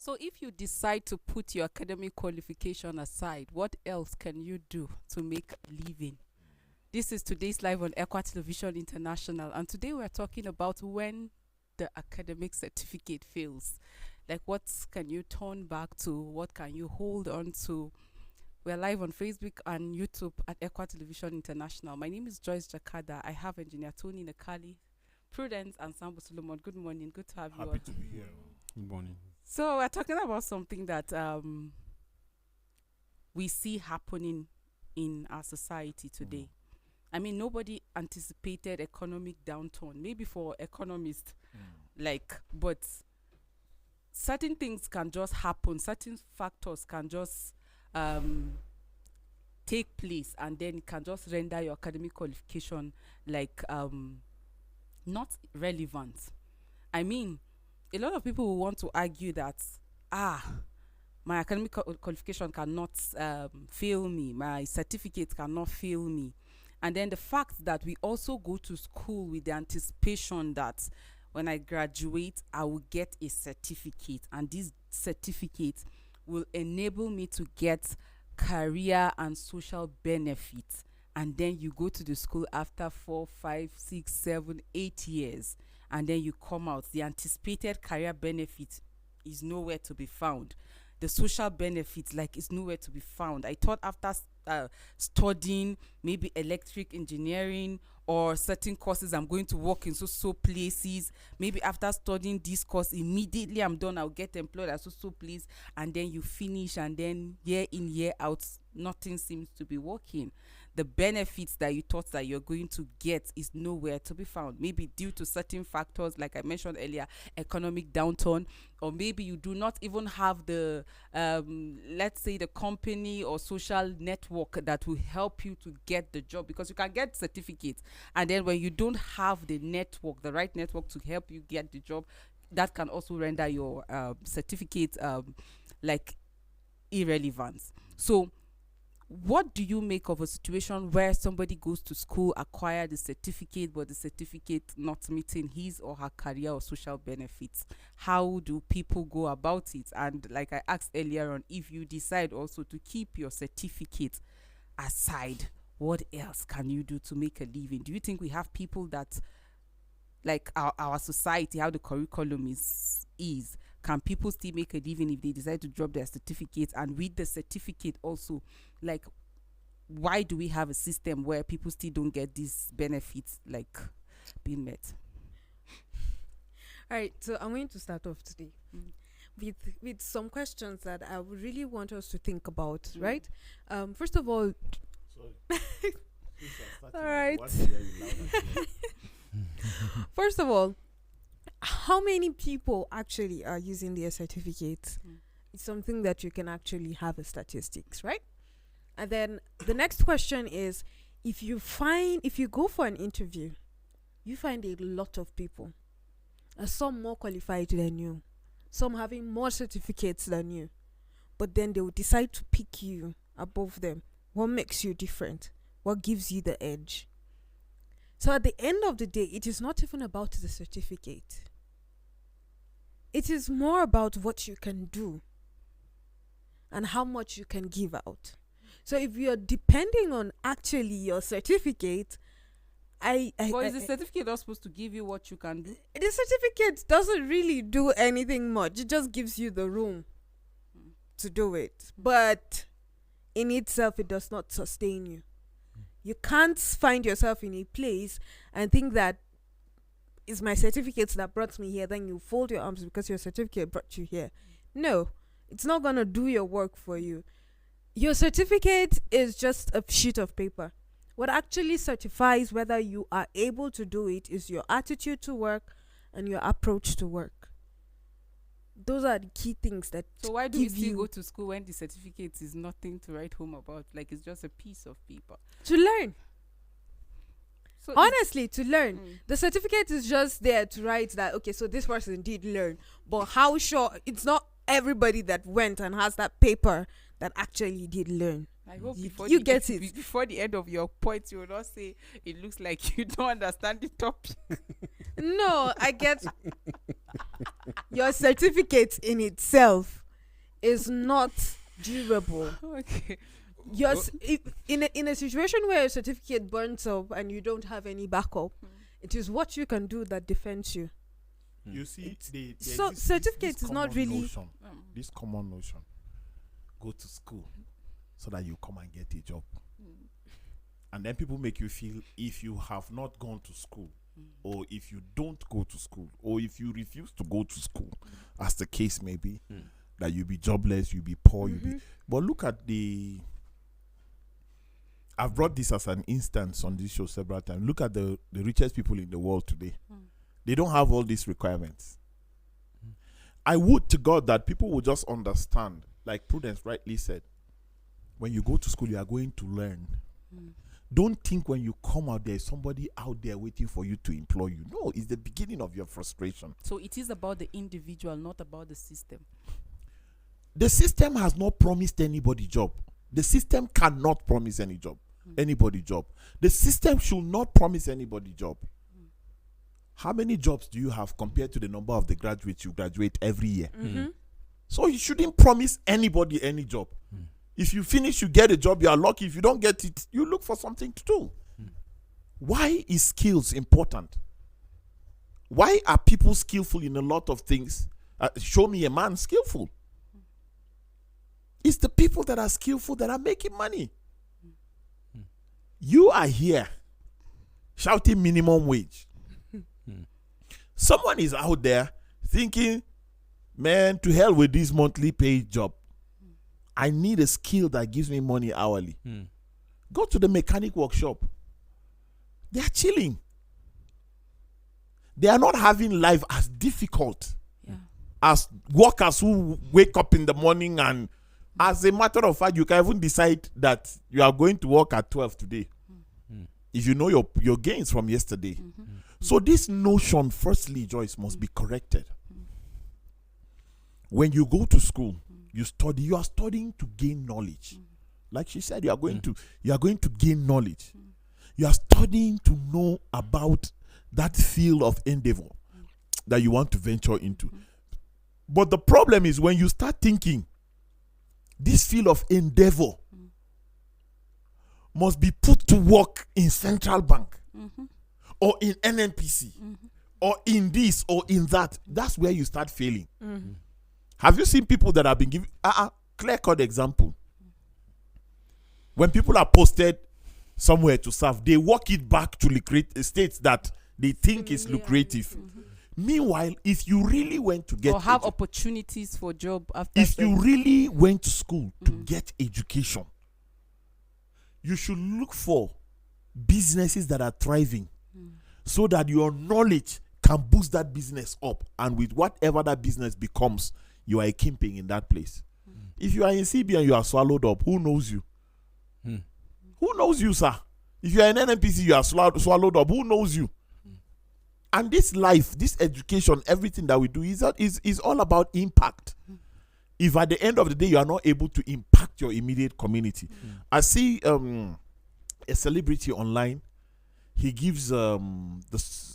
So if you decide to put your academic qualification aside, what else can you do to make a living? This is today's live on Equa Television International, and today we're talking about when the academic certificate fails. Like, what can you turn back to? What can you hold on to? We're live on Facebook and YouTube at Equa Television International. My name is Joyce Jakada. I have engineer Tony Nakali, Prudence, and Sambo Solomon. Good morning. Good to have you all. Happy to be here. Good morning. So we're talking about something that we see happening in our society today. I mean, nobody anticipated economic downturn. Maybe for economists, but certain things can just happen. Certain factors can just take place, and then it can just render your academic qualification not relevant. I mean, a lot of people will want to argue that my academic qualification cannot fail me, my certificate cannot fail me. And then the fact that we also go to school with the anticipation that when I graduate, I will get a certificate, and this certificate will enable me to get career and social benefits. And then you go to the school after 4, 5, 6, 7, 8 years, and then you come out. The anticipated career benefit is nowhere to be found. The social benefits, is nowhere to be found. I thought after studying maybe electric engineering or certain courses, I'm going to work in so places. Maybe after studying this course, immediately I'm done, I'll get employed at so place. And then you finish, and then year in, year out, nothing seems to be working. The benefits that you thought that you're going to get is nowhere to be found. Maybe due to certain factors, like I mentioned earlier, economic downturn, or maybe you do not even have the, let's say, the company or social network that will help you to get the job, because you can get certificates, and then when you don't have the network, the right network to help you get the job, that can also render your certificate irrelevant. So what do you make of a situation where somebody goes to school, acquire the certificate, but the certificate not meeting his or her career or social benefits? How do people go about it? And like I asked earlier on, if you decide also to keep your certificate aside, what else can you do to make a living? Do you think we have people that, like our society, how the curriculum is, can people still make a living if they decide to drop their certificate? And with the certificate also, why do we have a system where people still don't get these benefits being met? All right, so I'm going to start off today with some questions that I would really want us to think about, right? First of all, Sorry. all right. First of all, how many people actually are using their certificates? It's something that you can actually have as statistics, right? And then the next question is, if you go for an interview, you find a lot of people, some more qualified than you, some having more certificates than you, but then they will decide to pick you above them. What makes you different? What gives you the edge? So at the end of the day, it is not even about the certificate. It is more about what you can do and how much you can give out. So if you're depending on actually your certificate, But is the certificate not supposed to give you what you can do? The certificate doesn't really do anything much. It just gives you the room to do it. But in itself, it does not sustain you. You can't find yourself in a place and think that it's my certificates that brought me here. Then you fold your arms because your certificate brought you here. No, it's not going to do your work for you. Your certificate is just a sheet of paper. What actually certifies whether you are able to do it is your attitude to work and your approach to work. Those are the key things that So why do we still go to school when the certificate is nothing to write home about? It's just a piece of paper. To learn. So Honestly, to learn. The certificate is just there to write that, okay, so this person did learn. But how sure? It's not everybody that went and has that paper that actually did learn. I hope you get it. Before the end of your point, you will not say it looks like you don't understand the topic. No, I get your certificate in itself is not durable. Okay. In a situation where a certificate burns up and you don't have any backup, it is what you can do that defends you. You see, So certificate is not really this common notion. Go to school so that you come and get a job. And then people make you feel if you have not gone to school, or if you don't go to school, or if you refuse to go to school, as the case may be, that you'll be jobless, you'll be poor, you'll be. But look at I've brought this as an instance on this show several times. Look at the richest people in the world today. They don't have all these requirements. I would to God that people will just understand, like Prudence rightly said, when you go to school, you are going to learn. Don't think when you come out, there is somebody out there waiting for you to employ you. No, it's the beginning of your frustration. So it is about the individual, not about the system. The system has not promised anybody job. The system cannot promise anybody job. The system should not promise anybody job. How many jobs do you have compared to the number of the graduates you graduate every year? So you shouldn't promise anybody any job. If you finish, you get a job, you are lucky. If you don't get it, you look for something to do. Why is skills important? Why are people skillful in a lot of things? Show me a man skillful. It's the people that are skillful that are making money. You are here shouting minimum wage. Someone is out there thinking, man, to hell with this monthly paid job. I need a skill that gives me money hourly. Go to the mechanic workshop. They are chilling. They are not having life as difficult as workers who wake up in the morning, and as a matter of fact, you can even decide that you are going to work at 12 today. If you know your gains from yesterday. So this notion, firstly, Joyce, must be corrected. When you go to school, you study, you are studying to gain knowledge. Like she said, you are going to gain knowledge. You are studying to know about that field of endeavor that you want to venture into. But the problem is when you start thinking this field of endeavor must be put to work in central bank or in NNPC or in this or in that, that's where you start failing. Have you seen people that have been given clear-cut example? When people are posted somewhere to serve, they work it back to states that they think is lucrative. Meanwhile, if you really went to get or have opportunities for job after, if you really went to school to get education, you should look for businesses that are thriving so that your knowledge can boost that business up, and with whatever that business becomes, you are a kingpin in that place. If you are in CB and you are swallowed up, who knows you? Who knows you, sir? If you are in NNPC, you are swallowed up, who knows you? And this life, this education, everything that we do is all about impact. If at the end of the day you are not able to impact your immediate community. I see a celebrity online. He gives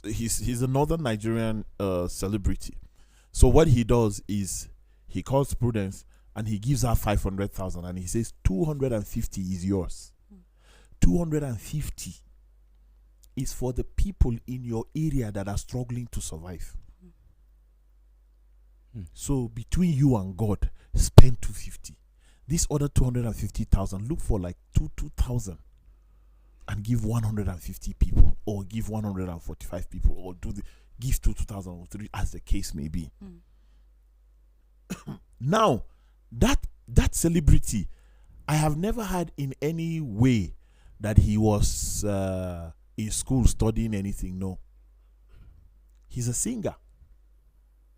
he's a northern Nigerian celebrity. So what he does is he calls Prudence and he gives her 500,000 and he says 250 is yours. 250 is for the people in your area that are struggling to survive. So between you and God, spend 250. This other 250,000, look for like 2,000 and give 150 people, or give 145 people, or give 2,000 or 3, as the case may be. Now, that celebrity, I have never heard in any way that he was in school studying anything. No. He's a singer.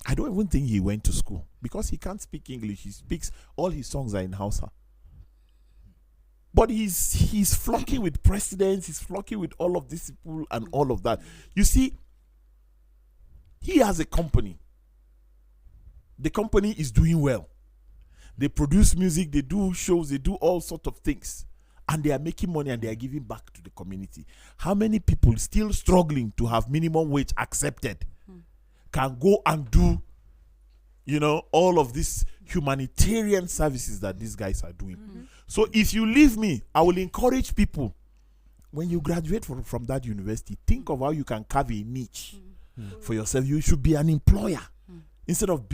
I don't even think he went to school because he can't speak English. He speaks, all his songs are in Hausa. But he's flocking with presidents, he's flocking with all of these people and all of that. You see, he has a company. The company is doing well. They produce music, they do shows, they do all sorts of things. And they are making money and they are giving back to the community. How many people still struggling to have minimum wage accepted can go and do You know, all of these humanitarian services that these guys are doing. Mm-hmm. So if you leave me, I will encourage people, when you graduate from that university, think of how you can carve a niche for yourself. You should be an employer instead of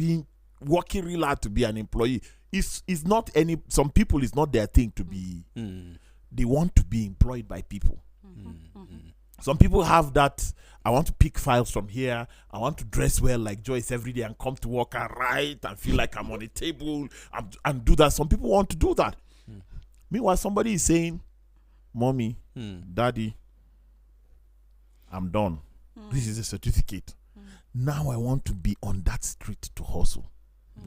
working real hard to be an employee. It's not some people, it's not their thing to be. They want to be employed by people. Some people have that. I want to pick files from here. I want to dress well like Joyce every day and come to work and write and feel like I'm on a table and do that. Some people want to do that. Meanwhile, somebody is saying, Mommy, Daddy, I'm done. This is a certificate. Now I want to be on that street to hustle.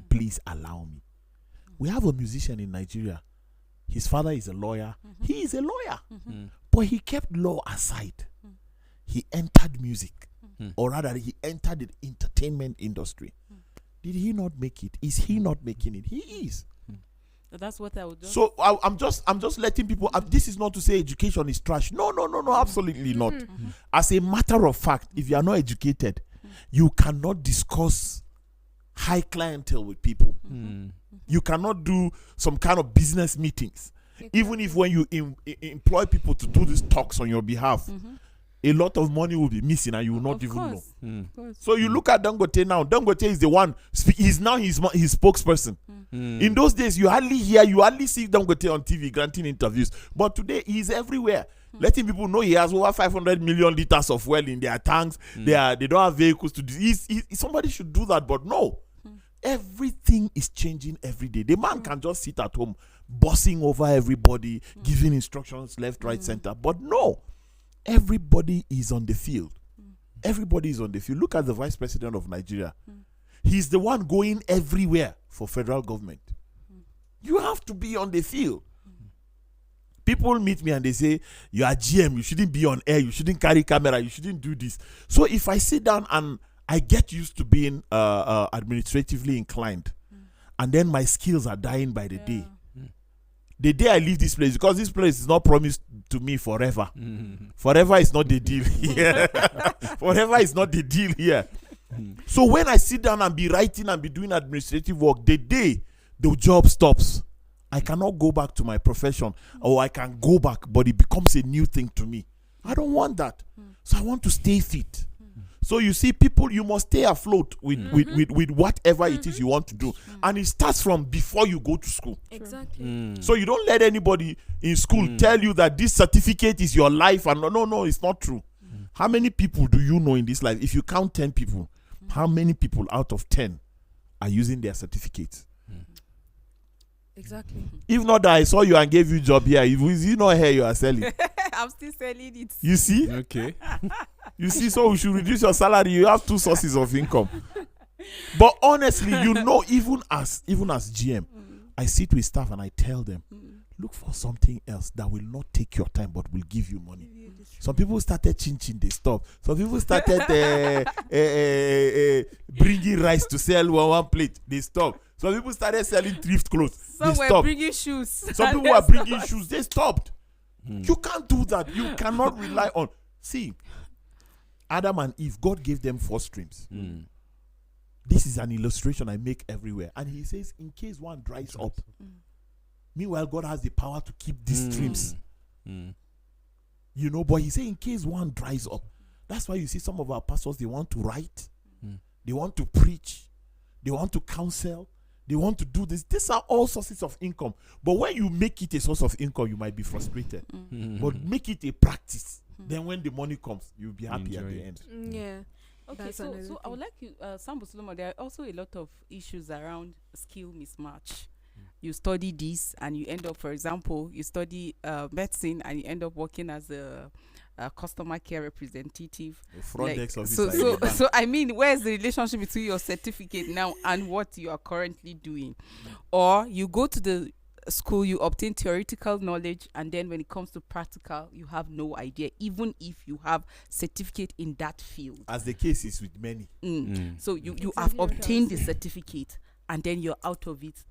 Please allow me. We have a musician in Nigeria. His father is a lawyer. He is a lawyer. But he kept law aside. He entered music. Or rather, he entered the entertainment industry. Did he not make it? Is he not making it? He is. That's what I would do. So I'm just letting people. This is not to say education is trash. No, absolutely not. As a matter of fact, if you are not educated, you cannot discuss high clientele with people. You cannot do some kind of business meetings. Even if when you employ people to do these talks on your behalf, a lot of money will be missing and you will not even know. So you look at Dangote now. Dangote is the one. He's now his spokesperson. In those days, you hardly see Dangote on TV granting interviews. But today, he's everywhere, letting people know he has over 500 million liters of oil in their tanks. They don't have vehicles to do. Somebody should do that, but no. Everything is changing every day. The man can just sit at home, bossing over everybody, giving instructions left, right, center. But no. Everybody is on the field. Everybody is on the field. Look at the vice president of Nigeria. He's the one going everywhere for federal government. You have to be on the field. People meet me and they say, you are GM, you shouldn't be on air, you shouldn't carry camera, you shouldn't do this. So if I sit down and I get used to being administratively inclined, and then my skills are dying by the day. The day I leave this place, because this place is not promised to me forever. Forever is not the deal here. Forever is not the deal here. So when I sit down and be writing and be doing administrative work, the day the job stops, I cannot go back to my profession, or I can go back, but it becomes a new thing to me. I don't want that. So I want to stay fit. So you see, people, you must stay afloat with whatever it is you want to do. And it starts from before you go to school. Exactly. So you don't let anybody in school tell you that this certificate is your life. And no, it's not true. How many people do you know in this life? If you count 10 people, how many people out of 10 are using their certificates? Exactly. If not that I saw you and gave you job here, if you not here you are selling. I'm still selling it. You see? Okay. You see, so we should reduce your salary. You have 2 sources of income. But honestly, you know, even as GM, I sit with staff and I tell them, look for something else that will not take your time but will give you money. Some people started chin, they stopped. Some people started bringing rice to sell one plate, they stopped. Some people started selling thrift clothes, Some they were stopped. bringing shoes. Some people were bringing shoes, they stopped. You can't do that. You cannot rely on. See, Adam and Eve, God gave them 4 streams. This is an illustration I make everywhere. And he says, in case one dries up, meanwhile, God has the power to keep these streams. You know, but he said, in case one dries up. That's why you see some of our pastors, they want to write, they want to preach, they want to counsel, they want to do this. These are all sources of income. But when you make it a source of income, you might be frustrated. But make it a practice. Then when the money comes, you'll be happy at the end. Yeah. Okay, That's so another I would like you, Sambo Solomon, there are also a lot of issues around skill mismatch. You study this and you end up, for example, you study medicine and you end up working as a customer care representative. Front desk So I mean, where's the relationship between your certificate now and what you are currently doing? Or you go to the school, you obtain theoretical knowledge, and then when it comes to practical, you have no idea, even if you have certificate in that field. As the case is with many. So you Exactly have what I was obtained the saying. certificate, and then you're out of it.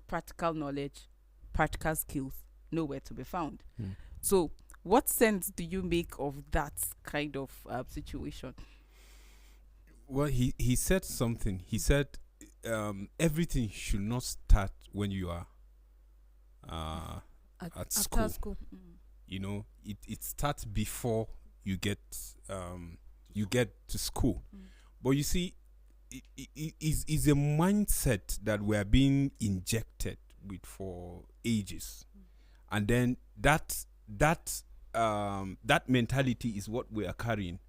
Practical knowledge, practical skills, nowhere to be found. So what sense do you make of that kind of situation? Well, he said something. He said everything should not start when you are at After school. school. You know, it starts before you get to school. But you see, it is a mindset that we are being injected with for ages, and then that mentality is what we are carrying,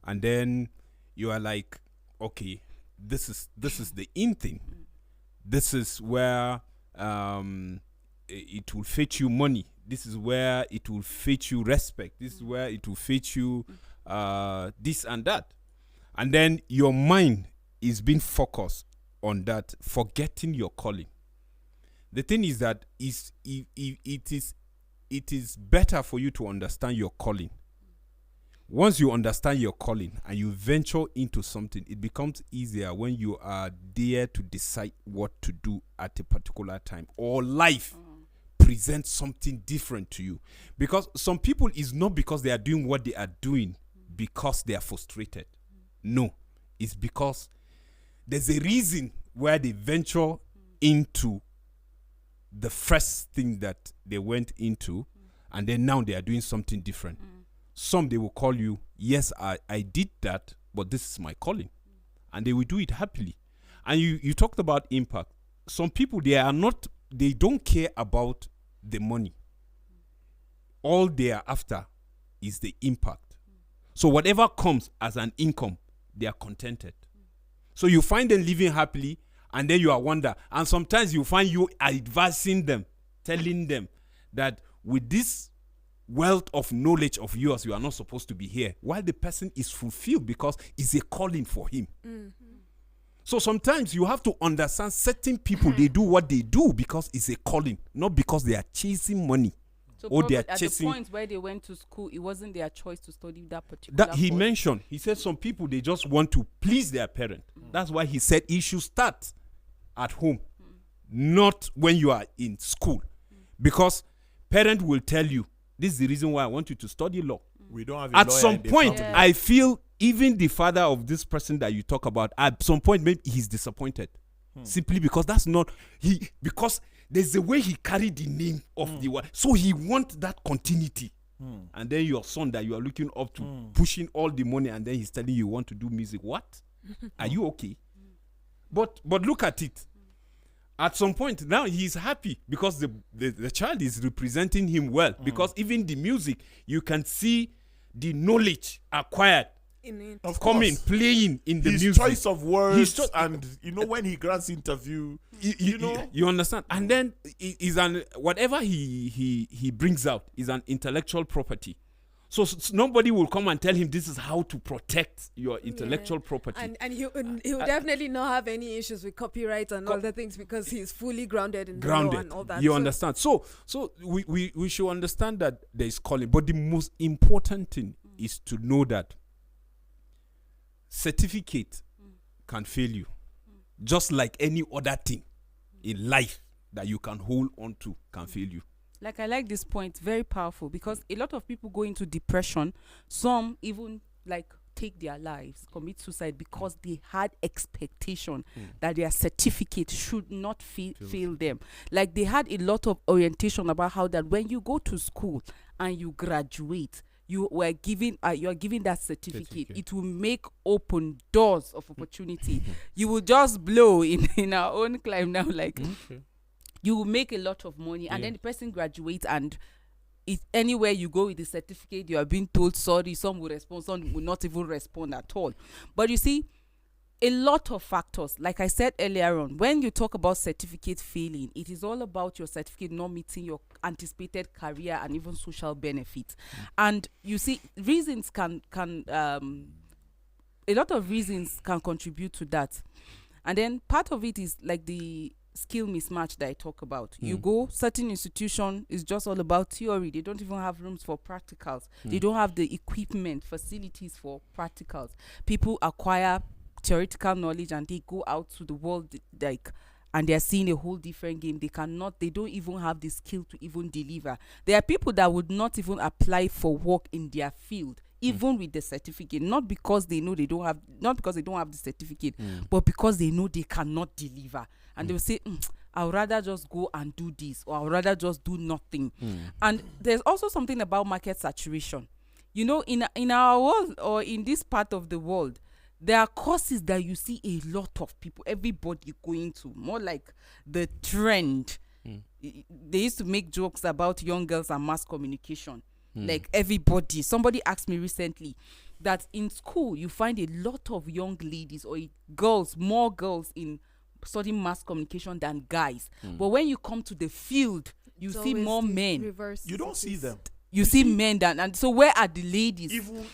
and then you are like, okay, this is the in thing. This is where it will fetch you money. This is where it will fetch you respect. This is where it will fetch you this and that. And then your mind is being focused on that, forgetting your calling. The thing is that it is better for you to understand your calling. Once you understand your calling and you venture into something, it becomes easier when you are there to decide what to do at a particular time, or life presents something different to you. Because some people, is not because they are doing what they are doing because they are frustrated. No, it's because there's a reason where they venture into the first thing that they went into, and then now they are doing something different. Some, they will call you, yes, I did that, but this is my calling. And they will do it happily. And you talked about impact. Some people, they don't care about the money. All they are after is the impact. So whatever comes as an income, they are contented. So you find them living happily, and then you are wonder. And sometimes you find you advising them, telling them that with this wealth of knowledge of yours, you are not supposed to be here, while the person is fulfilled because it's a calling for him. So sometimes you have to understand certain people, they do what they do because it's a calling, not because they are chasing money. So or they are at chasing. the point where they went to school, it wasn't their choice to study that particular That he course. mentioned, he said some people, they just want to please their parent. That's why he said it should start at home, not when you are in school, because parent will tell you, this is the reason why I want you to study law. We don't have a At lawyer some in the point, family. I feel even the father of this person that you talk about, at some point, maybe he's disappointed. Simply because that's not, because there's a way he carried the name of the one. So he wants that continuity. And then your son that you are looking up to, pushing all the money, and then he's telling you want to do music. What? Are you okay? But look at it. At some point, now he's happy because the child is representing him well. Because even the music, you can see the knowledge acquired In it. Of coming, course. playing in the His music. choice of words, His and when he grants interview, you know, you understand. And then is an whatever he brings out is an intellectual property. So nobody will come and tell him this is how to protect your intellectual property. And he'll definitely not have any issues with copyright and all the things because he's fully grounded in the law and all that. You understand? So we should understand that there is calling, but the most important thing is to know that certificate can fail you, just like any other thing in life that you can hold on to can fail you. Like, I like this point, very powerful, because a lot of people go into depression. Some even like take their lives, commit suicide because they had expectation that their certificate should not fail them. Like, they had a lot of orientation about how that when you go to school and you graduate, you are given that certificate. It will make open doors of opportunity. You will just blow in our own climb now, like. You will make a lot of money, and then the person graduates, and anywhere you go with the certificate, you are being told sorry. Some will respond, some will not even respond at all. But you see, a lot of factors, like I said earlier on, when you talk about certificate failing, it is all about your certificate not meeting your anticipated career and even social benefits. And you see, reasons can a lot of reasons can contribute to that. And then part of it is like the skill mismatch that I talk about. You go, certain institution is just all about theory. They don't even have rooms for practicals. They don't have the equipment, facilities for practicals. People acquire theoretical knowledge and they go out to the world and they're seeing a whole different game. They don't even have the skill to even deliver. There are people that would not even apply for work in their field even with the certificate, not because they know they don't have, not because they don't have the certificate, but because they know they cannot deliver, and they will say, I would rather just go and do this, or I would rather just do nothing. And there's also something about market saturation. You know, in our world, or in this part of the world, there are courses that you see a lot of people, everybody going to, more like the trend. They used to make jokes about young girls and mass communication. Like everybody, somebody asked me recently that in school you find a lot of young ladies or girls, more girls in studying mass communication than guys. But when you come to the field, you It's see always more the men. reverse. You don't see them. You see men than, and so where are the ladies? Even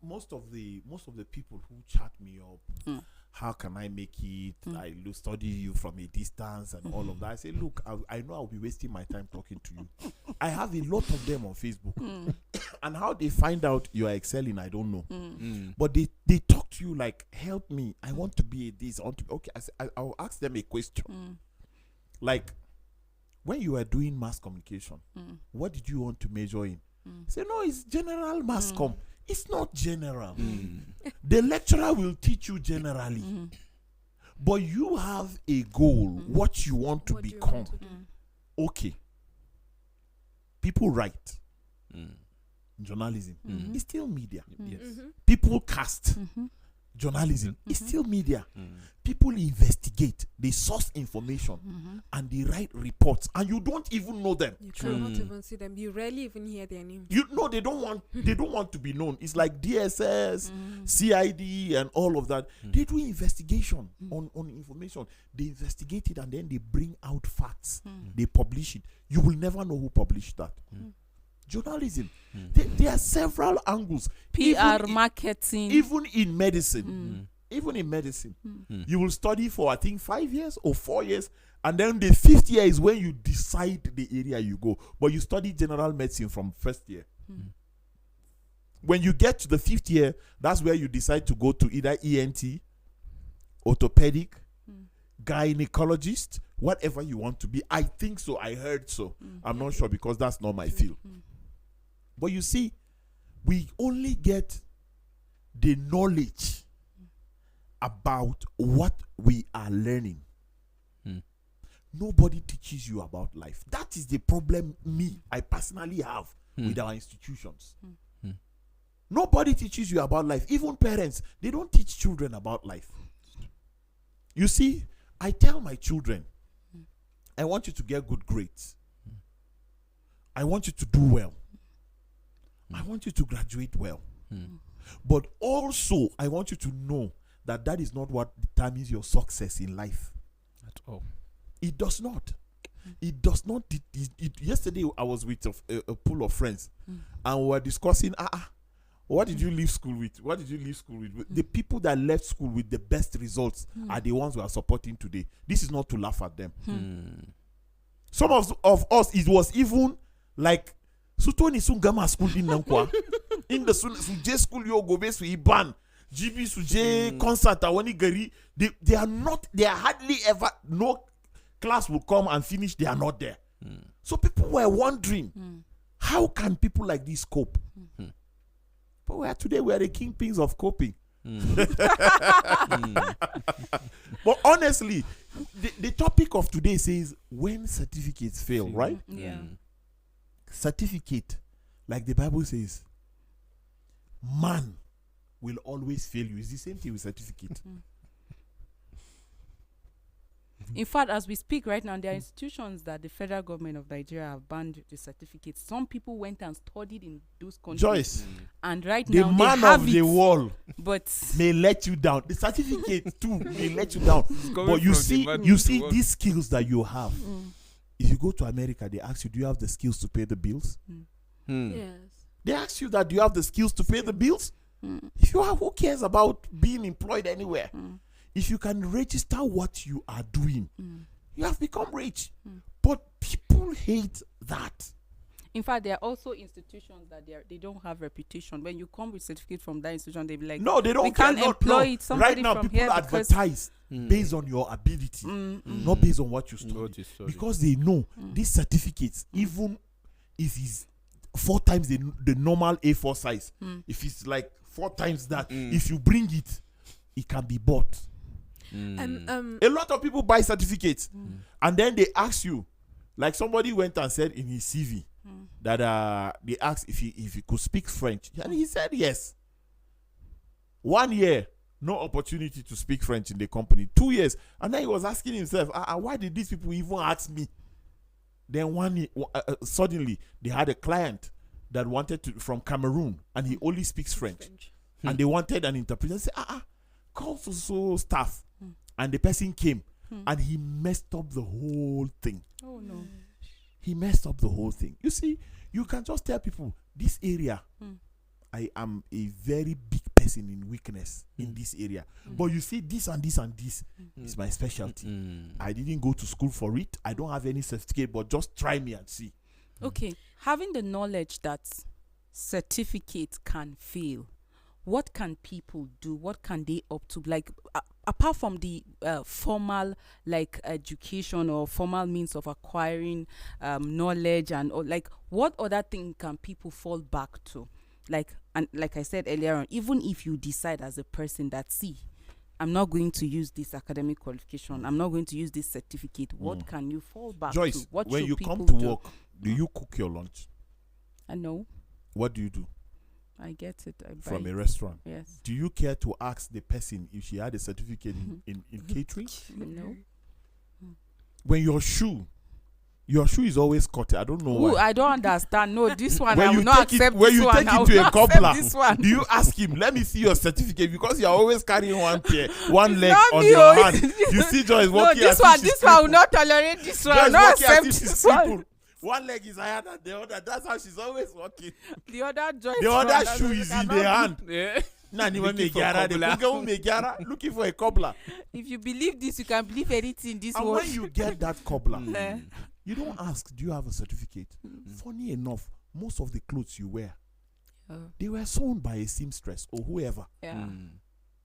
most of the people who chat me up, how can I make it? I study you from a distance and all of that. I say, look, I know I'll be wasting my time talking to you. I have a lot of them on Facebook, and how they find out you are excelling, I don't know. But they talk to you like, help me. I want to be a this. I want to be okay. I'll ask them a question, like, when you are doing mass communication, what did you want to major in? Say, no, it's general mass com. It's not general. The lecturer will teach you generally. But you have a goal, what you want to What do you become. want to do? Okay. People write. Journalism. It's still media. Yes. People cast. Journalism is still media. People investigate, they source information, and they write reports, and you don't even know them. You cannot even see them. You rarely even hear their names. You know they don't want to be known. It's like DSS, CID, and all of that. They do investigation on information. They investigate it, and then they bring out facts. They publish it. You will never know who published that. Journalism. There are several angles. PR, marketing. Even in medicine. Even in medicine. You will study for, I think, 5 years or 4 years. And then the 5th year is when you decide the area you go. But you study general medicine from first year. When you get to the 5th year, that's where you decide to go to either ENT, orthopedic, gynecologist, whatever you want to be. I think so. I heard so. I'm not sure because that's not my field. But you see, we only get the knowledge about what we are learning. Nobody teaches you about life. That is the problem I personally have with our institutions. Nobody teaches you about life. Even parents, they don't teach children about life. You see, I tell my children, I want you to get good grades. I want you to do well. I want you to graduate well. But also, I want you to know that that is not what determines your success in life. At all. It does not. It does not. Yesterday, I was with a pool of friends, and we were discussing, what did you leave school with? What did you leave school with? The people that left school with the best results are the ones we are supporting today. This is not to laugh at them. Some of us, it was even like, Sutoni Sungama school in Nankwa. In the Suje school, you go base with Iban. GB Suje concert, Awani Gari. They are hardly ever, no class will come and finish, they are not there. So people were wondering, how can people like this cope? But today we are the kingpins of coping. But honestly, the topic of today says when certificates fail, right? Yeah. Certificate, like the Bible says, man will always fail you. It's the same thing with certificate. In fact, as we speak right now, there are institutions that the federal government of Nigeria have banned the certificates. Some people went and studied in those countries. Joyce, and right the now man they have of it, the wall but may let you down. The certificate too may let you down. But you see these skills that you have. If you go to America, they ask you, do you have the skills to pay the bills? Yes. They ask you that, do you have the skills to pay the bills? If you have, who cares about being employed anywhere? If you can register what you are doing, you have become rich. But people hate that. in fact, there are also institutions that they don't have reputation. When you come with certificate from that institution, they be like, no, they don't. We can't employ somebody right now. from People here advertise based on your ability, not based on what you study, because they know these certificates, even if it's 4 times the normal A4 size. If it's like 4 times that, if you bring it, it can be bought. A lot of people buy certificates, and then they ask you, like somebody went and said in his CV that they asked if he could speak French, and he said yes. 1 year, no opportunity to speak French in the company. 2 years, and then he was asking himself, why did these people even ask me? Then suddenly they had a client that wanted to from Cameroon, and he only speaks French. And they wanted an interpreter. They said, call so staff, and the person came, and he messed up the whole thing. Oh no. He messed up the whole thing. You see, you can just tell people, this area, I am a very big person in weakness in this area. But you see, this and this and this is my specialty. I didn't go to school for it. I don't have any certificate, but just try me and see. Okay. Having the knowledge that certificate can fail, what can people do? What can they up to? Like, apart from the formal, like, education or formal means of acquiring knowledge, and or like, what other thing can people fall back to? Like, and like I said earlier on, even if you decide as a person that, see, I'm not going to use this academic qualification, I'm not going to use this certificate, what can you fall back Joyce, to? What when should you people come to do? work, do you cook your lunch? I know. What do you do? I get it. I buy From it. a restaurant? Yes. Do you care to ask the person if she had a certificate in catering? No. When your shoe is always cut. I don't know Ooh, why. I don't understand. No, this one When I you will not take it- accept when this you one. take I it will to a not cobbler, accept this one. Do you ask him, let me see your certificate? Because you are always carrying one leg not on me, your oh. hand. You see Joyce No, walking this as one, if she's this one will crippled. not tolerate this one. I Joyce will not walking as accept if she's this one. crippled. One leg is higher than the other. That's how she's always walking. The other joint. The other shoe is in the hand. Yeah. Looking for a cobbler. If you believe this, you can believe anything in this And world. when you get that cobbler, Eh. you don't ask, do you have a certificate? Funny enough, most of the clothes you wear, they were sewn by a seamstress or whoever. Yeah.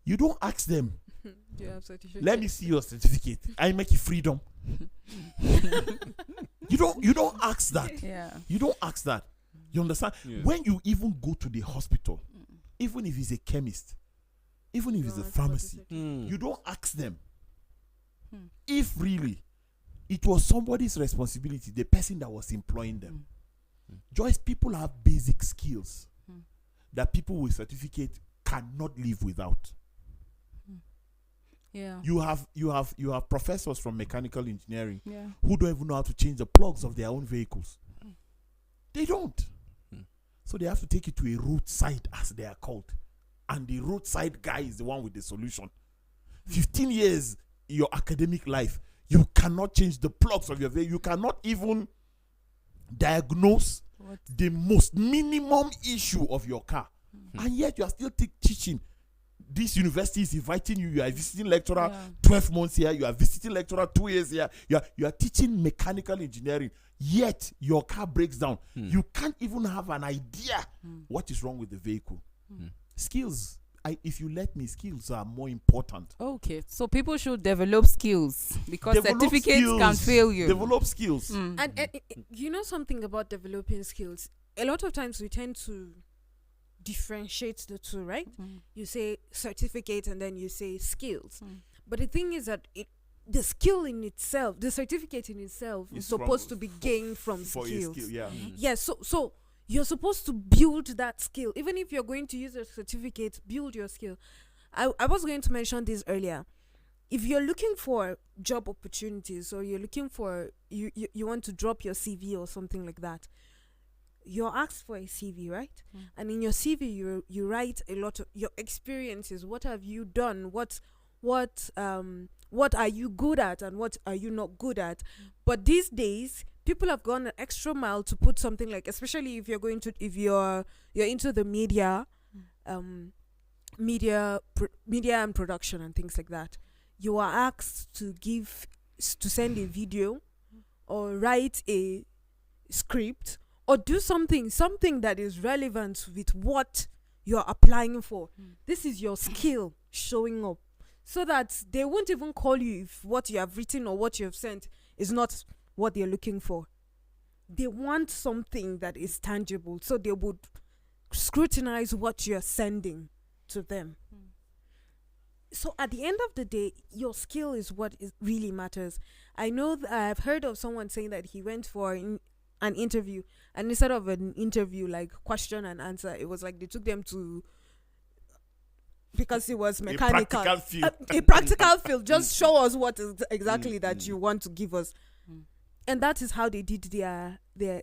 You don't ask them, Do you have certificate? let me see your certificate. I make you freedom. You don't ask that. Yeah. You don't ask that. You understand? Yeah. When you even go to the hospital, even if it's a chemist, even if it's a pharmacy, you don't ask them if really it was somebody's responsibility, the person that was employing them. Joyce, people have basic skills that people with certificate cannot live without. Yeah. You have professors from mechanical engineering Yeah. who don't even know how to change the plugs of their own vehicles. They don't. So they have to take it to a roadside, as they are called. And the roadside guy is the one with the solution. 15 years your academic life, you cannot change the plugs of your vehicle. You cannot even diagnose the most minimum issue of your car. And yet you are still teaching. This university is inviting you. You are a visiting lecturer 12 months here. You are visiting lecturer 2 years here. You are teaching mechanical engineering. Yet your car breaks down. You can't even have an idea what is wrong with the vehicle. Skills. If you let me, skills are more important. Okay. So people should develop skills because Develop certificates skills. can fail you. Develop skills. And you know something about developing skills? A lot of times we tend to differentiate the two, right? You say certificate and then you say skills. But the thing is that the skill in itself, the certificate in itself is supposed to be gained from For skills. a skill, yeah. Yes, so you're supposed to build that skill. Even if you're going to use a certificate, build your skill. I was going to mention this earlier. If you're looking for job opportunities or you're looking for, you want to drop your CV or something like that, you're asked for a CV, right? And in your CV, you write a lot of your experiences. What have you done? What are you good at and what are you not good at? But these days, people have gone an extra mile to put something like, especially if you're into the media, media and production and things like that. You are asked to send a video or write a script or do something that is relevant with what you're applying for. This is your skill showing up, so that they won't even call you if what you have written or what you have sent is not what they're looking for. they want something that is tangible, so they would scrutinize what you're sending to them. So at the end of the day, your skill is what really matters. I know I've heard of someone saying that he went for an interview, and instead of an interview like question and answer, it was like they took them to, because it was mechanical, A practical field. a practical field. Just show us what is exactly that you want to give us. And that is how they did their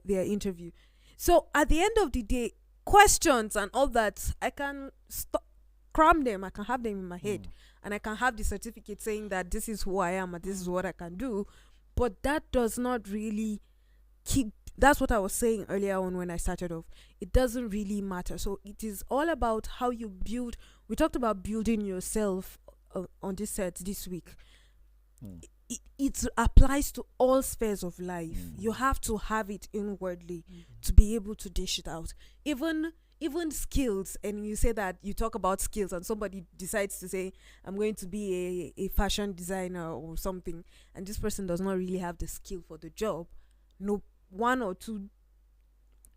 interview. So at the end of the day, questions and all that, I can cram them, I can have them in my head, and I can have the certificate saying that this is who I am and this is what I can do. But that does not really that's what I was saying earlier on when I started off. It doesn't really matter. So it is all about how you build. We talked about building yourself on this set this week. It applies to all spheres of life. You have to have it inwardly to be able to dish it out. Even skills, and you say that you talk about skills and somebody decides to say, I'm going to be a fashion designer or something, and this person does not really have the skill for the job. No, 1 or 2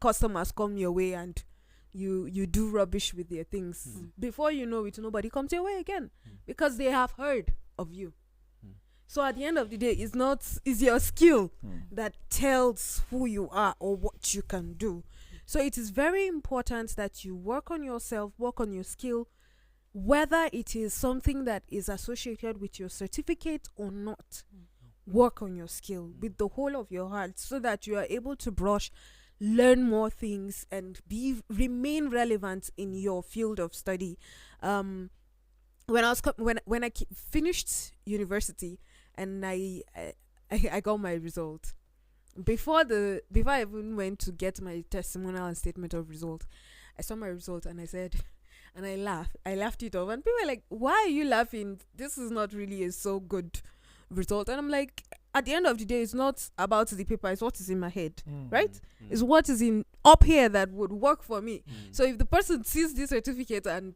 customers come your way and you do rubbish with their things. Before you know it, nobody comes your way again because they have heard of you. So at the end of the day, it's your skill that tells who you are or what you can do. So it is very important that you work on yourself, work on your skill, whether it is something that is associated with your certificate or not. Work on your skill with the whole of your heart so that you are able to learn more things and remain relevant in your field of study. When I finished university and I got my result, before I even went to get my testimonial and statement of result, I saw my result and I said, and I laughed it off, and people were like, why are you laughing? This is not really a so good result. And I'm like, at the end of the day, it's not about the paper, it's what is in my head, right? It's what is in up here that would work for me. So if the person sees this certificate and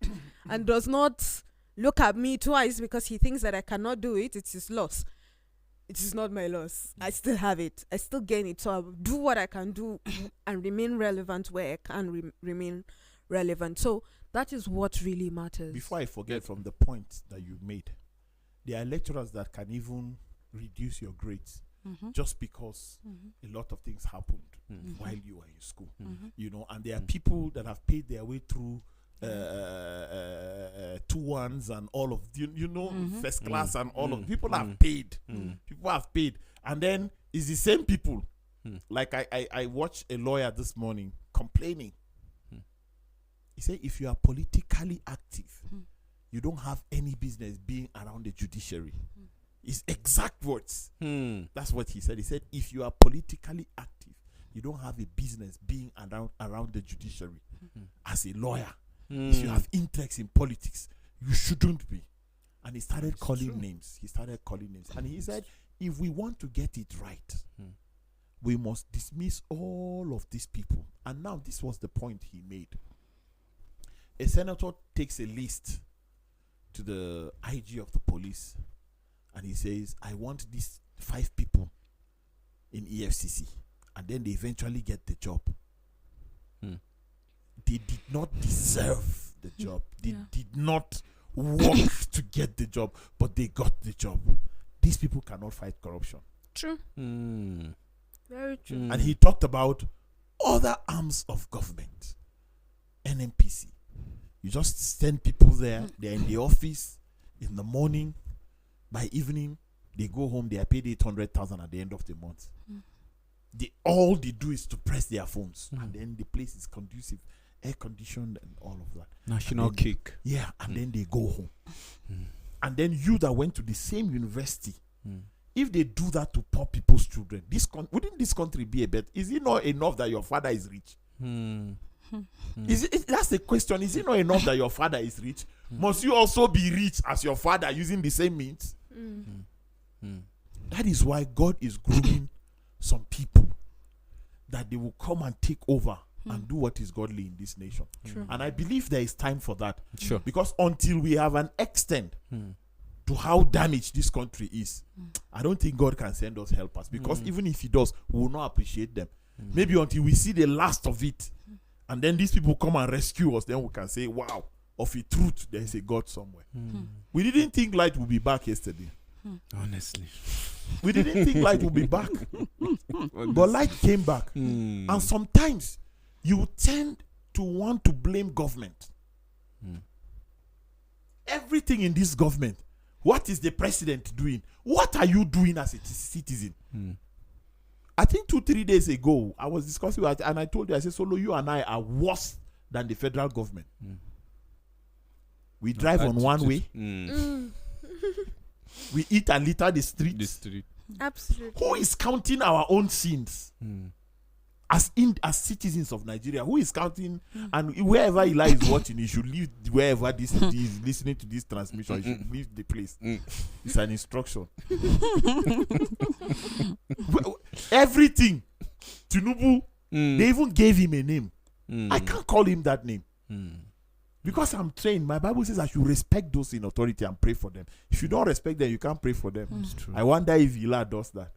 does not look at me twice because he thinks that I cannot do it, it's his loss. It is not my loss. I still have it. I still gain it. So I'll do what I can do and remain relevant where I can remain relevant. So that is what really matters. Before I forget from the point that you made, there are lecturers that can even reduce your grades just because a lot of things happened while you were in school. You know, and there are people that have paid their way through 2-1s and all of first class and all of people have paid. People have paid, and then it's the same people. Like I watched a lawyer this morning complaining. He said, if you are politically active, you don't have any business being around the judiciary. His exact words. That's what he said. He said, if you are politically active, you don't have a business being around the judiciary. As a lawyer, if you have interest in politics, you shouldn't be. And he started calling names. And he said, if we want to get it right, we must dismiss all of these people. And now this was the point he made. A senator takes a list to the IG of the police and he says, I want these 5 people in EFCC. And then they eventually get the job. They did not deserve the job. They did not work to get the job, but they got the job. These people cannot fight corruption. True. Very true. And he talked about other arms of government. NNPC. You just send people there. They're in the office in the morning. By evening, they go home. They are paid 800,000 at the end of the month. All they do is to press their phones, and then the place is conducive, air conditioned, and all of that. National cake. Yeah, and then they go home. And then you that went to the same university, if they do that to poor people's children, wouldn't this country be a bet? Is it not enough that your father is rich? That's the question. Is it not enough that your father is rich? Must you also be rich as your father using the same means? That is why God is grooming some people that they will come and take over and do what is godly in this nation. And I believe there is time for that. Because until we have an extent to how damaged this country is, I don't think God can send us helpers. Because even if he does, we will not appreciate them. Maybe until we see the last of it. And then these people come and rescue us. Then we can say, wow, of a truth, there is a God somewhere. We didn't think light would be back yesterday. Honestly. We didn't think light would be back. But light came back. And sometimes you tend to want to blame government. Everything in this government. What is the president doing? What are you doing as a citizen? I think 2-3 days ago, I was discussing with, and I told you, I said, Solo, you and I are worse than the federal government. We drive on one way. We eat and litter the streets. Absolutely. Who is counting our own sins? As citizens of Nigeria, who is counting? And wherever Eli is watching, he should leave wherever this he is listening to this transmission. He should leave the place. It's an instruction. Everything. Tinubu, they even gave him a name. I can't call him that name. Because I'm trained. My Bible says I should respect those in authority and pray for them. If you don't respect them, you can't pray for them. I wonder if Ila does that.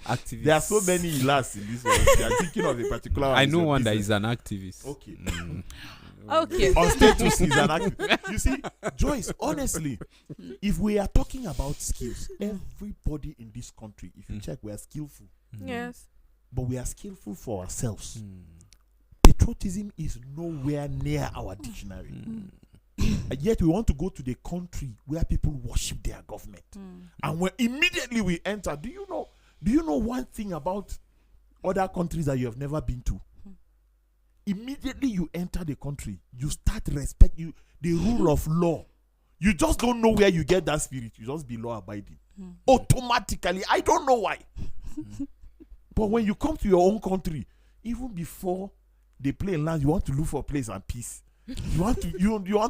Activists. There are so many Ilas in this world. They are thinking of a particular one. I know one that is an activist. Okay. Okay. On status is an activist. You see, Joyce, honestly, if we are talking about skills, everybody in this country, if you check, we are skillful. Yes. But we are skillful for ourselves. Patriotism is nowhere near our dictionary. And yet we want to go to the country where people worship their government. And when immediately we enter, do you know one thing about other countries that you have never been to? Immediately you enter the country, you start respect the rule of law. You just don't know where you get that spirit. You just be law abiding. Automatically. I don't know why. But when you come to your own country, even before the plane lands, you want to look for place and peace. You want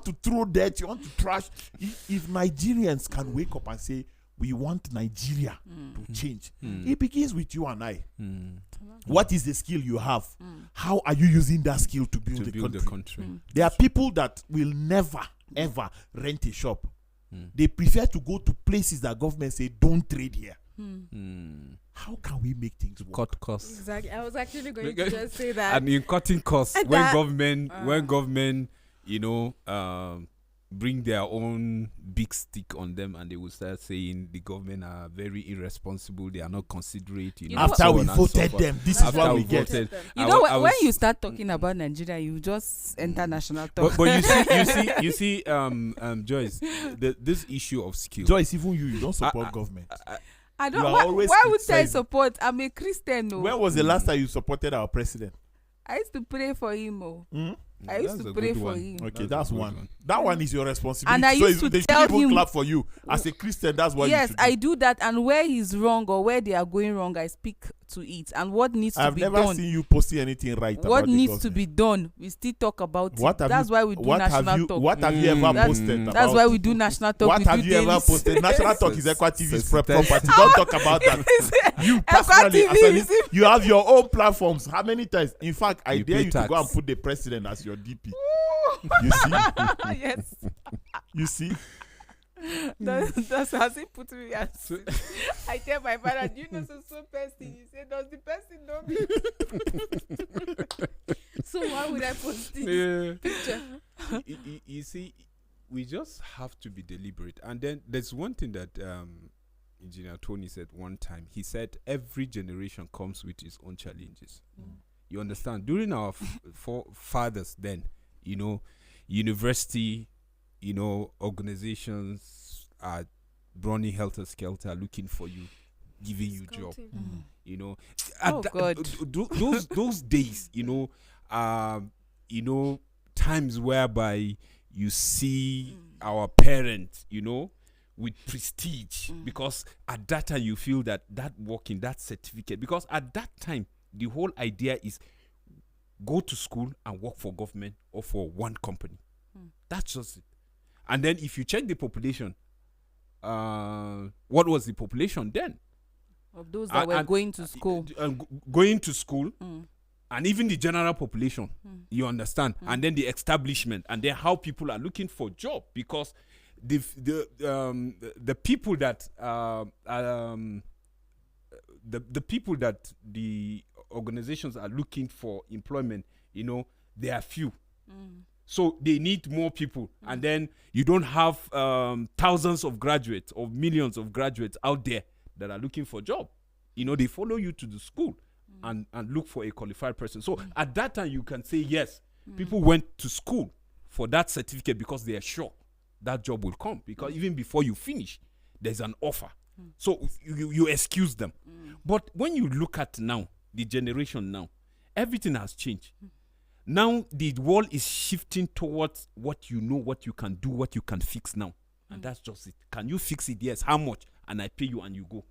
to throw dirt, you want to trash. If Nigerians can wake up and say, we want Nigeria to change, it begins with you and I. What is the skill you have? How are you using that skill to build the country? There are people that will never, ever rent a shop. They prefer to go to places that government say, don't trade here. How can we make things work? Cut costs. Exactly. I was actually going to just say that. And in cutting costs, And when that- government, bring their own big stick on them, and they will start saying the government are very irresponsible, they are not considerate. You know After so we on and voted so them, forth. this is After what we we get. voted. You I know, wa- I when was- you start talking about Nigeria, you just enter national talk. But you see, Joyce, this issue of skill. Joyce, even you don't support government. I don't. You are Why always would I criticizing. support? I'm a Christian. No. When was the last time you supported our president? I used to pray for him. I used That's to a pray good for one. him. Okay, That's that's a good one. one. That one is your responsibility. And I used to they tell should even him- clap for you. As a Christian, that's what you Yes, should I do. do that, and where he's wrong or where they are going wrong, I speak to it, and what needs to I've be never done. seen you posting anything right What about the needs to government. be done, we still talk about What it. have That's you- why we do What have national you talk. What have you ever That's- posted That's about? why we do national talk. What we have do you ever dailies. posted? National Talk is Equa TV's Sensitive. property. Don't talk about that. You personally, Equa as TV an- is- you have your own platforms. How many times? In fact, I You dare pay you to go and tax. put the president as your DP. You see? Yes, You see? that's how he put me as. I tell my father, do you know so person? He said, does the person know me? So why would I post this Yeah. picture? You see, we just have to be deliberate. And then there's one thing that Engineer Tony said one time. He said every generation comes with its own challenges. You understand? During our fathers then, university, organizations are running helter-skelter looking for you, giving you job. Oh, God. Those days, times whereby you see our parents, with prestige, because at that time you feel that working, that certificate, because at that time the whole idea is go to school and work for government or for one company. That's just it. And then if you check the population, what was the population then? Of those that were going to school. Going to school, and even the general population, you understand, and then the establishment, and then how people are looking for job, because the people that the people that the organizations are looking for employment, they are few. So they need more people. And then you don't have thousands of graduates or millions of graduates out there that are looking for a job. They follow you to the school and look for a qualified person. So at that time, you can say, yes, people went to school for that certificate because they are sure that job will come. Because even before you finish, there's an offer. So you excuse them. But when you look at now, the generation now, everything has changed. Now the world is shifting towards what you know, what you can do, what you can fix now. And that's just it. Can you fix it? Yes. How much? And I pay you and you go.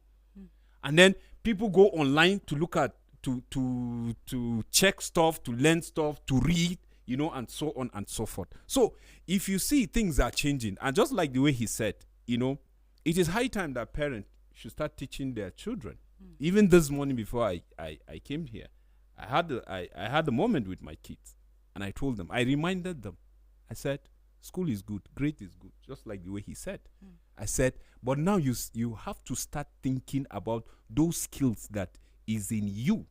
And then people go online to look at, to check stuff, to learn stuff, to read, and so on and so forth. So if you see things are changing, and just like the way he said, it is high time that parents should start teaching their children. Even this morning before I came here, I had a moment with my kids, and I told them, I reminded them, I said, school is good, grade is good, just like the way he said. I said, but now you have to start thinking about those skills that is in you.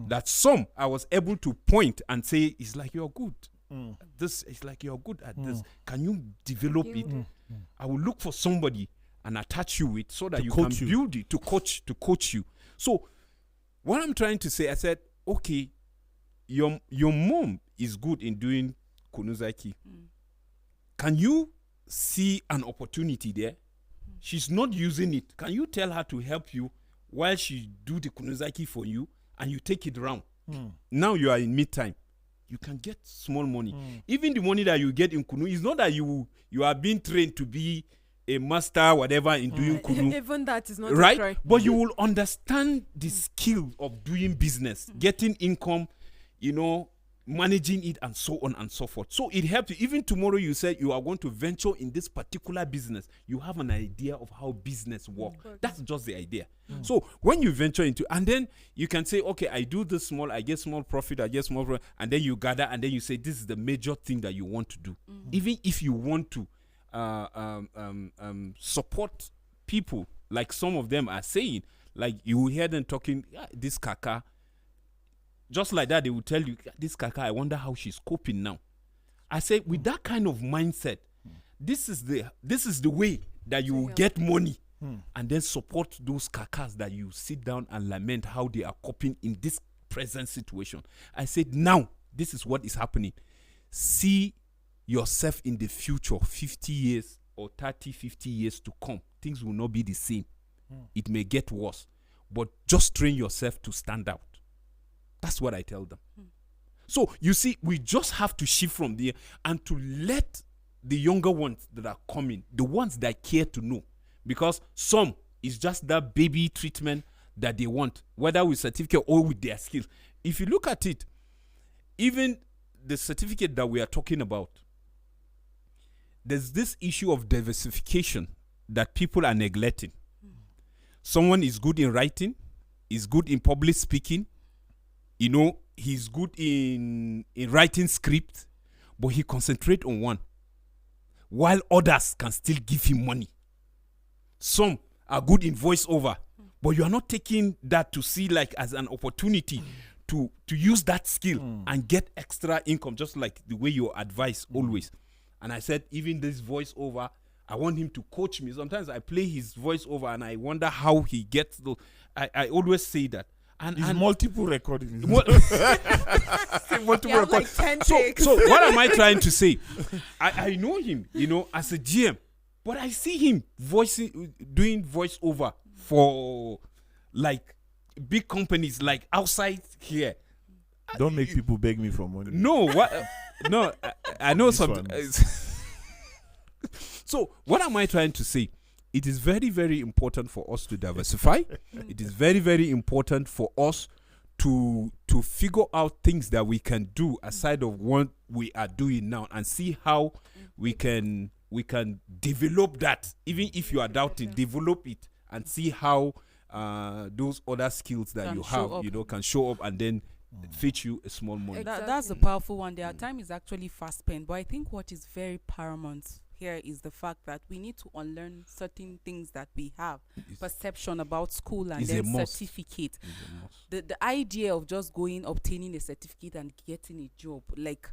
That some I was able to point and say, it's like you're good. This is like you're good at this. Can you develop it? I will look for somebody and attach you with so that you can build it to coach you. So what I'm trying to say, I said, okay, your mom is good in doing kunuzaki. Can you see an opportunity there? She's not using it. Can you tell her to help you while she do the kunuzaki for you and you take it around? Now you are in mid-time. You can get small money. Even the money that you get in kunu is not that you are being trained to be a master, whatever, in doing kunu. Even that is not right. But you will understand the skill of doing business, getting income, managing it, and so on and so forth. So it helps you. Even tomorrow you said you are going to venture in this particular business. You have an idea of how business works. That's just the idea. So when you venture into, and then you can say, okay, I do this small, I get small profit, and then you gather, and then you say, this is the major thing that you want to do. Even if you want to support people, like some of them are saying, like you will hear them talking, this kaka, just like that, they will tell you, this kaka, I wonder how she's coping now. I say, with that kind of mindset, this is the way that you will get money, and then support those kakas that you sit down and lament how they are coping in this present situation. I said, now, this is what is happening. See yourself in the future, 50 years or 30, 50 years to come. Things will not be the same. It may get worse, but just train yourself to stand out. That's what I tell them. So you see, we just have to shift from there and to let the younger ones that are coming, the ones that care to know, because some is just that baby treatment that they want, whether with certificate or with their skills. If you look at it, even the certificate that we are talking about, there's this issue of diversification that people are neglecting. Someone is good in writing, is good in public speaking, he's good in writing script, but he concentrates on one, while others can still give him money. Some are good in voiceover, but you are not taking that to see like as an opportunity to use that skill and get extra income, just like the way you advise always. And I said, even this voiceover, I want him to coach me. Sometimes I play his voiceover and I wonder how he gets those. I always say that. And multiple recordings. Multiple recordings. Like 10 takes. So what am I trying to say? I know him, as a GM, but I see him doing voiceover for like big companies like outside here. Don't make people beg me for money. No, what? No, I know some. So what am I trying to say? It is very, very important for us to diversify. It is very, very important for us to figure out things that we can do aside of what we are doing now, and see how we can develop that. Even if you are doubting, develop it and see how those other skills that you have, can show up and then fetch you a small money. That's the powerful one. Their time is actually fast spent, but I think what is very paramount here is the fact that we need to unlearn certain things that we have. It's- Perception about school and It's a then must. certificate. it's a must. The idea of just going, obtaining a certificate and getting a job, like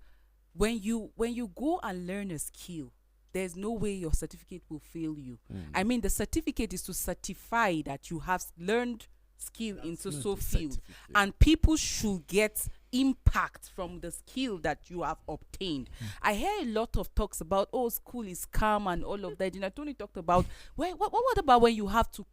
when you go and learn a skill, there's no way your certificate will fail you. I mean, the certificate is to certify that you have learned skill into so field, and people should get impact from the skill that you have obtained. I hear a lot of talks about, oh, school is calm and all of that. And Tony talked about, what about when you have to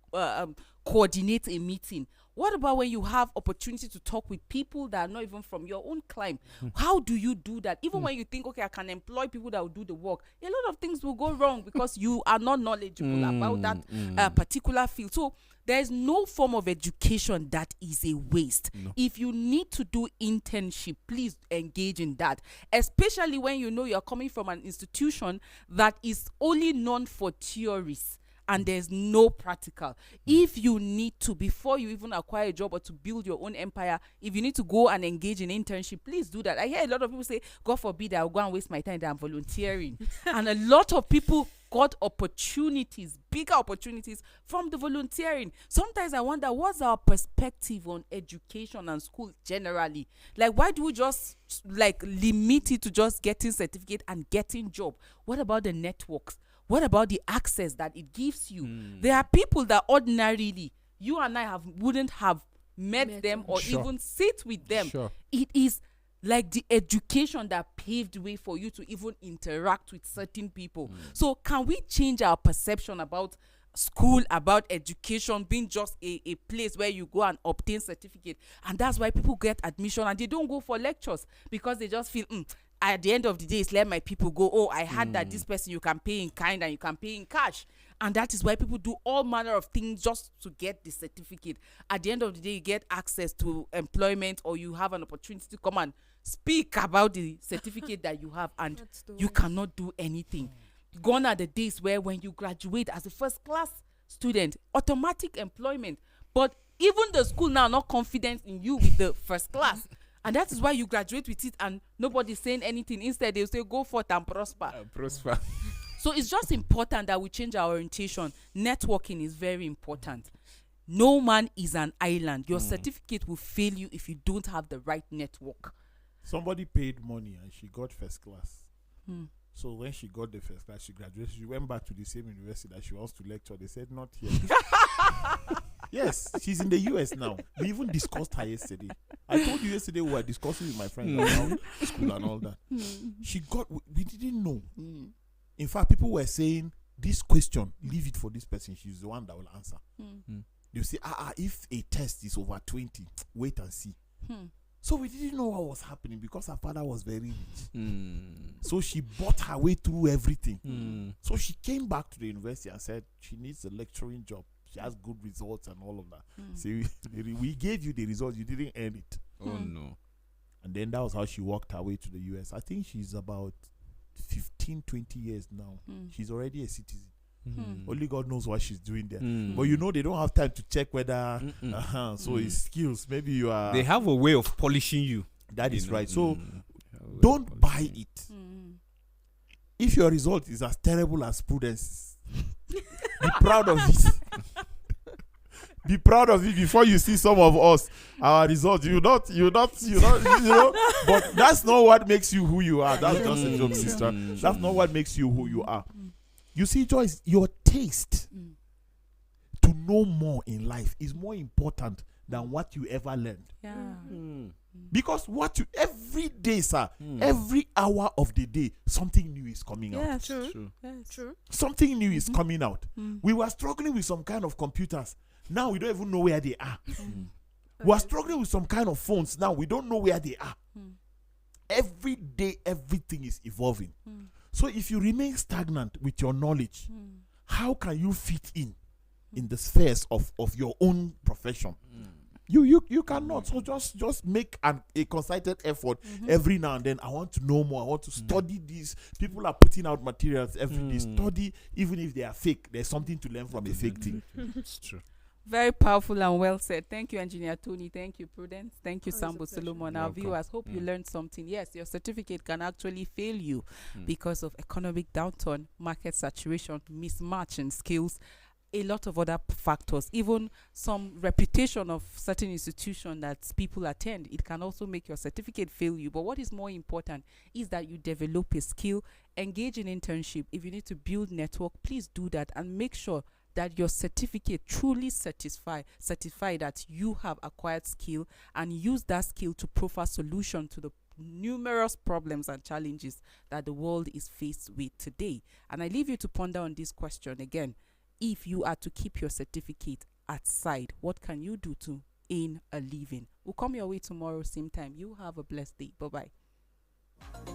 coordinate a meeting? What about when you have opportunity to talk with people that are not even from your own climb? How do you do that? Even when you think, okay, I can employ people that will do the work, a lot of things will go wrong because you are not knowledgeable about that particular field. So there's no form of education that is a waste. No. If you need to do internship, please engage in that, especially when you know you're coming from an institution that is only known for theories and there's no practical. If you need to, before you even acquire a job or to build your own empire, if you need to go and engage in internship, please do that. I hear a lot of people say, God forbid I'll go and waste my time that I'm volunteering. And a lot of people got opportunities, bigger opportunities from the volunteering. Sometimes I wonder, what's our perspective on education and school generally? Like, why do we just like limit it to just getting certificate and getting job? What about the networks? What about the access that it gives you? There are people that ordinarily you and I wouldn't have met them or Sure. even sit with them. Sure. It is like the education that paved way for you to even interact with certain people. So can we change our perception about school, about education being just a place where you go and obtain certificate? And that's why people get admission and they don't go for lectures because they just feel, at the end of the day, it's let my people go. Oh, I had that this person you can pay in kind and you can pay in cash. And that is why people do all manner of things just to get the certificate. At the end of the day, you get access to employment or you have an opportunity to come and speak about the certificate that you have, and you cannot do anything. Gone are the days where when you graduate as a first class student, automatic employment. But even the school now not confident in you with the first class. And that is why you graduate with it and nobody's saying anything. Instead, they'll say, go forth and prosper. Prosper. So it's just important that we change our orientation. Networking is very important. No man is an island. Your certificate will fail you if you don't have the right network. Somebody paid money and she got first class. So when she got the first class, she graduated. She went back to the same university that she wants to lecture. They said, not here. Yes, she's in the US now. We even discussed her yesterday. I told you yesterday we were discussing with my friend about school and all that. She got, we didn't know. In fact, people were saying, this question, leave it for this person. She's the one that will answer. They'll say, if a test is over 20, wait and see. So we didn't know what was happening because her father was very rich. So she bought her way through everything. So she came back to the university and said she needs a lecturing job. She has good results and all of that. So we gave you the results. You didn't earn it. Oh, no. And then that was how she walked her way to the US. I think she's about 15, 20 years now. She's already a citizen. Only God knows what she's doing there. But you know, they don't have time to check whether so it's skills. Maybe you are, They have a way of polishing you. that is You know, right. So mm. don't buy it. If your result is as terrible as Prudence's, be proud of it. Be proud of it before you see some of us. Our results, you know. But that's not what makes you who you are. That's just a joke, sister. That's not what makes you who you are. You see, Joyce, your taste to know more in life is more important than what you ever learned. Yeah. Because what you every day, sir, every hour of the day, something new is coming out. Yes. True. Yes. True. Something new is coming out. We were struggling with some kind of computers. Now we don't even know where they are. We are struggling with some kind of phones. Now we don't know where they are. Every day, everything is evolving. So if you remain stagnant with your knowledge, how can you fit in the spheres of your own profession? You cannot. So just make a concerted effort every now and then. I want to know more. I want to study this. People are putting out materials every day. Study, even if they are fake. There's something to learn from a fake thing. It's true. Very powerful and well said. Thank you, Engineer Tony. Thank you, Prudence. Thank you, Always a Sambo pleasure. Solomon. You're Our welcome. viewers, hope you Mm. learned something. Yes, your certificate can actually fail you Mm. because of economic downturn, market saturation, mismatch in skills, a lot of other factors, even some reputation of certain institution that people attend. It can also make your certificate fail you. But what is more important is that you develop a skill, engage in internship. If you need to build network, please do that and make sure that your certificate truly certify that you have acquired skill and use that skill to proffer solution to the numerous problems and challenges that the world is faced with today. And I leave you to ponder on this question again. If you are to keep your certificate aside, what can you do to earn a living? We'll come your way tomorrow, same time. You have a blessed day. Bye bye.